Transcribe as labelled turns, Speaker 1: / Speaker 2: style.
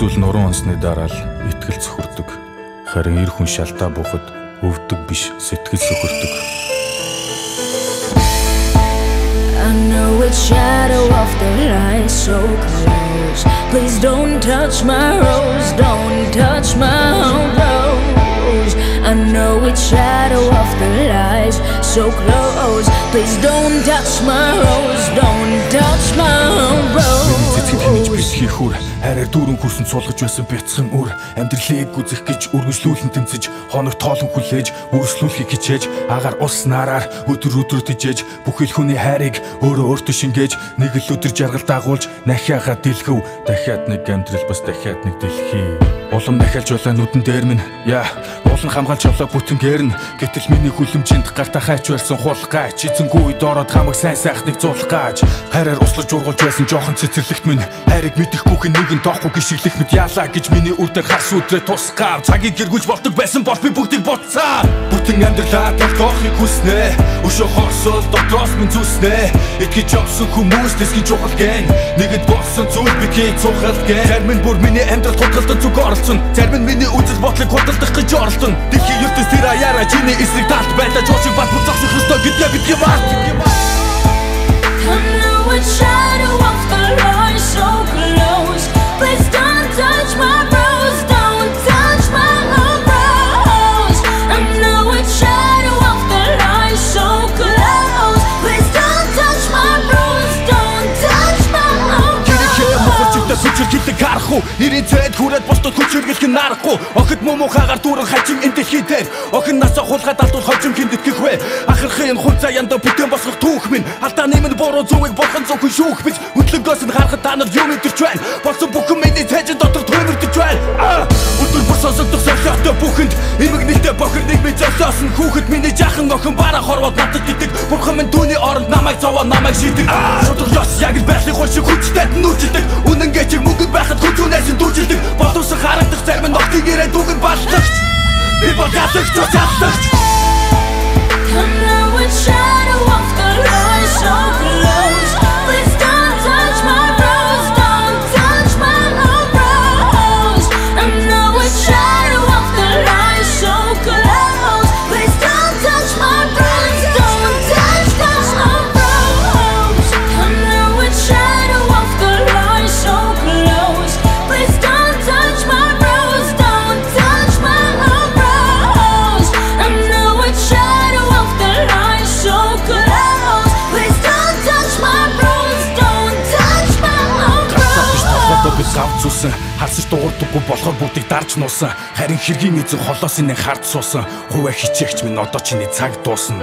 Speaker 1: зүйл нуруу онсны дараа л итгэл цөхөрдөг. Харин эр хүн шалтаа буухад өвдөг биш, сэтгэл сөхөрдөг.
Speaker 2: I know it's shadow of the light so close. Please don't touch my rose, don't touch my rose. I know it's shadow of the light so close. Please don't touch my rose, don't touch my rose.
Speaker 1: Хийхүр хараар дүүрэн хөрсөн суулгаж байсан бяцхан үр амьдралыг үзэх гэж үргэлжлүүлэн тэмцэж хоног тоолон хүлээж үргэлжлүүлэхийг хичээж агаар ус нараар өдөр тижээж бүхэл хүний хайрыг өөртөө шингээж нэг л өдөр жаргал дагуулж нахиагаа дэлгэв дахиад нэг амьдрал бас дахиад нэг дэлхий улам дахиалж улаан нүдэн дээр минь яа улан хамгаалж явлаа бүтэнгээр нь гэтэл миний хүлэмжинд гартаа хайч барьсан хулгай чизэнгүй үед ороод хамаг сайн сайхныг зуулах гэж хараар услаж ургуулж байсан жоохон цэцэрлэгт минь хайрыг мэдэхгүйх нэг нь тоохгүй гიშиглэх мэд яалаа гэж миний үр дээр харс үдрээ тусгаар цагийг гэргүүлж болдог байсан бол би бүгдийг буцаа бүтэн амьдралаа толгойхыг хүснэ өшөө хорсол дотроос минь зүснэ итгэж явсан хүмүүс дэсгийн чухал гэн нэгэд болсон зүйл битгий цухал гэн зарим нь бүр миний амьдрал тутгалдан зүг оролцсон зарим нь миний үзэл бодлыг худалдах гэж оролдсон дэлхийн ертөнц тэр аяараа чиний эсрэг талд байлаа жуушиг бат буцах ёстой гэдгээ битгий бат
Speaker 2: I know it's shadow of the light so close. Please don't touch my rose, don't touch my rose. I know it's shadow of the light so close. Please don't touch my rose, don't touch my rose.
Speaker 1: Хүчирхийлэг харахгүй нэрийн цайд хүрээд бусдад хүчирхийлэх нь аргагүй охид муухагаар дүүрэн хажим энэ дэлхий дээр охин насаа хулгаад алдвал хожим хиндэтгэх вэ ахархын хүн заяанда бүтээн босгох түүх минь алдааны минь буруу зүгийг бурхан зөвхөн шүүх бич хөдлөгөөс нь харахад та нар юу мэдэрч байна болсон бүхэн миний цайжин дотор төвөрдөж байна өдөр бүр сонсогдох солиотой бүхэнд эмэг нэлтэй бохир нэг минь золиос нь хүүхэд миний жаахан охин бараа хорвоод надад дитэг бурхан минь түүний оронд намайг зовоо намайг шийдэг шудраг ёс яг л байхлын хул шиг хүчтэй нүүчилдэг үнэн гэчиг мөнгөд байхад хүчүүнээс нь дүүжилдэг боловсон харагдах зарим нь ногтыг ирээд дүгэн баллагч би бол ядагч ядагч
Speaker 2: I know it's shadow of the light so close. Please don't touch my rose, don't touch my rose. I know it's shadow of the light so close. Please don't touch my rose, don't touch my rose. I know it's shadow of the light so close. Please don't touch my rose, don't touch my rose. I know it's shadow of the light so close. Please don't touch my rose, don't touch my rose.
Speaker 1: Завцуулсан харсаж дуурдаггүй болохоор бүгдийг дарж нуусан харин хэргийн эзэн холоос инээ хард суусан хуваа хичээгч минь одоо чиний цаг дуусна